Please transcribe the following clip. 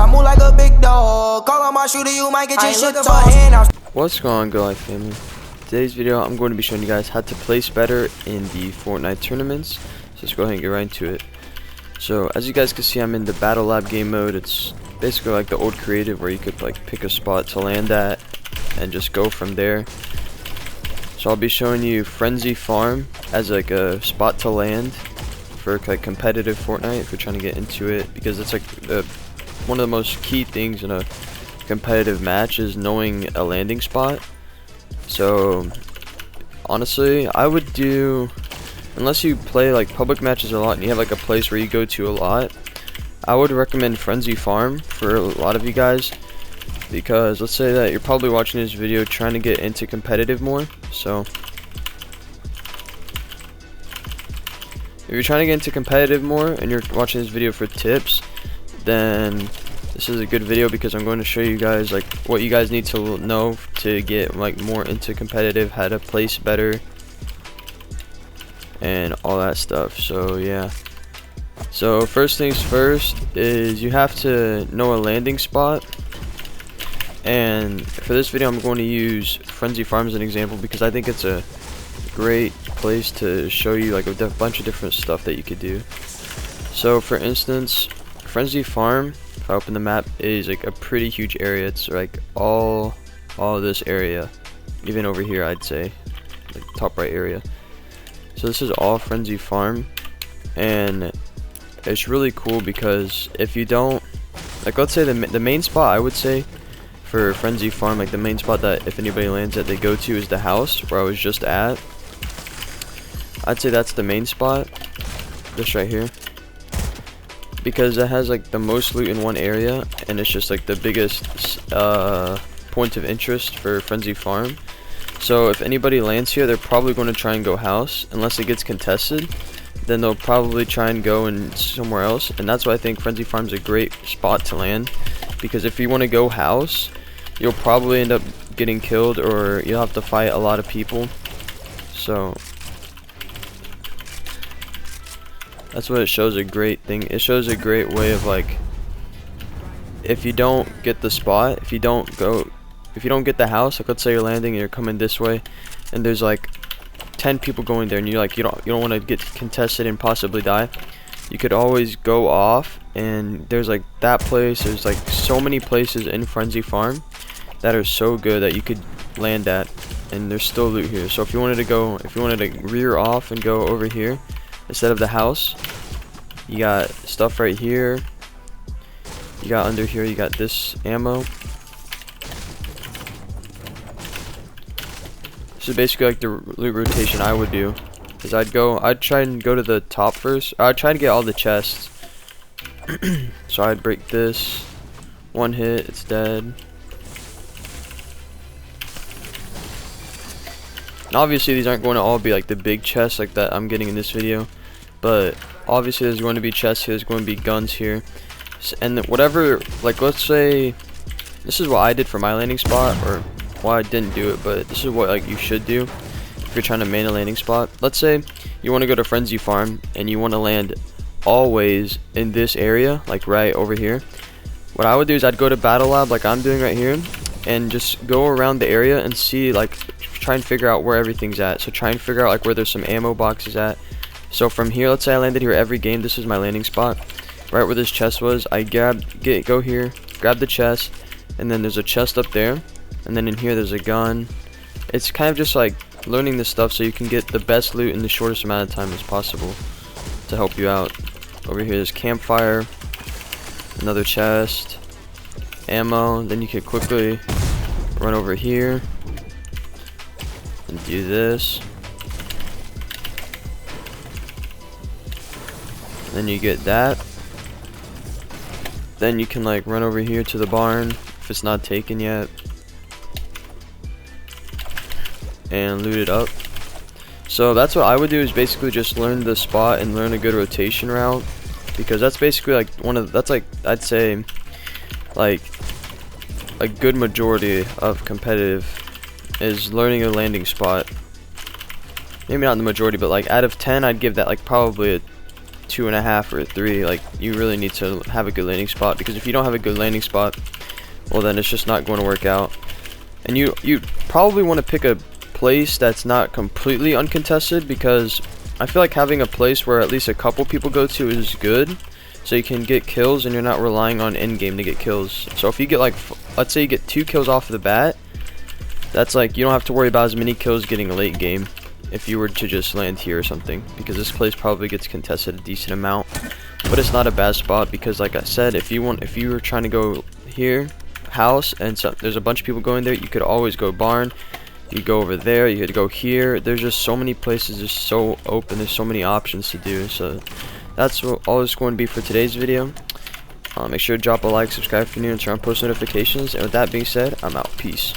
I move like a big dog. Call on my shooter, you might get your shit tossed. What's going on, Go Life family? Today's video, I'm going to be showing you guys how to place better in the Fortnite tournaments. So let's go ahead and get right into it. So as you guys can see, I'm in the Battle Lab game mode. It's basically like the old creative where you could like pick a spot to land at and just go from there. So I'll be showing you Frenzy Farm as like a spot to land for like competitive Fortnite if you're trying to get into it, because it's like one of the most key things in a competitive match is knowing a landing spot. So honestly, I would do, unless you play like public matches a lot and you have like a place where you go to a lot, I would recommend Frenzy Farm for a lot of you guys, because let's say that you're probably watching this video trying to get into competitive more. So if you're trying to get into competitive more and you're watching this video for tips, then this is a good video, because I'm going to show you guys like what you guys need to know to get like more into competitive, how to place better and all that stuff. So yeah, so first things first is you have to know a landing spot, and for this video I'm going to use Frenzy Farm as an example because I think it's a great place to show you like a bunch of different stuff that you could do. So for instance, Frenzy Farm, if I open the map, is like a pretty huge area. It's like all this area, even over here I'd say, like top right area. So this is all Frenzy Farm, and it's really cool because if you don't, like let's say the main spot I would say for Frenzy Farm, like the main spot that if anybody lands at they go to is the house where I was just at. I'd say that's the main spot, this right here, because it has like the most loot in one area and it's just like the biggest point of interest for Frenzy Farm. So if anybody lands here, they're probably going to try and go house. Unless it gets contested, then they'll probably try and go in somewhere else, and that's why I think Frenzy Farm's a great spot to land, because if you want to go house, you'll probably end up getting killed or you'll have to fight a lot of people. So that's what it shows, a great thing. It shows a great way of like, if you don't get the spot, if you don't get the house, like let's say you're landing and you're coming this way and there's like 10 people going there and you're like you don't want to get contested and possibly die, you could always go off, and there's like that place, there's like so many places in Frenzy Farm that are so good that you could land at, and there's still loot here. So if you wanted to rear off and go over here instead of the house, you got stuff right here, you got under here, you got this ammo. This is basically like the loot rotation I would do, is I'd try and go to the top first. I'd try to get all the chests. So I'd break this, one hit, it's dead. And obviously these aren't going to all be like the big chests like that I'm getting in this video, but obviously there's going to be chests here, there's going to be guns here, and whatever, like let's say this is what I did for my landing spot, or why I didn't do it, but this is what like you should do if you're trying to main a landing spot. Let's say you want to go to Frenzy Farm and you want to land always in this area, like right over here. What I would do is I'd go to Battle Lab like I'm doing right here and just go around the area and see, like try and figure out where everything's at. So try and figure out like where there's some ammo boxes at. So from here, let's say I landed here every game, this is my landing spot, right where this chest was. I go here, grab the chest, and then there's a chest up there, and then in here there's a gun. It's kind of just like learning this stuff so you can get the best loot in the shortest amount of time as possible to help you out. Over here there's campfire, another chest, ammo. Then you can quickly run over here and do this. Then you get that. Then you can like run over here to the barn if it's not taken yet and loot it up. So that's what I would do, is basically just learn the spot and learn a good rotation route, because that's basically like that's like I'd say like a good majority of competitive is learning a landing spot. Maybe not the majority, but like out of 10 I'd give that like probably a 2.5 or 3. Like, you really need to have a good landing spot, because if you don't have a good landing spot, well, then it's just not going to work out. And you probably want to pick a place that's not completely uncontested, because I feel like having a place where at least a couple people go to is good, so you can get kills and you're not relying on end game to get kills. So if you get, like, let's say you get 2 kills off the bat, that's like, you don't have to worry about as many kills getting late game if you were to just land here or something, because this place probably gets contested a decent amount. But it's not a bad spot, because like I said, if you were trying to go here, house, and so there's a bunch of people going there, you could always go barn, you go over there, you could go here. There's just so many places, just so open, there's so many options to do. So that's all it's going to be for today's video. Make sure to drop a like, subscribe if you're new, and turn on post notifications. And with that being said, I'm out. Peace.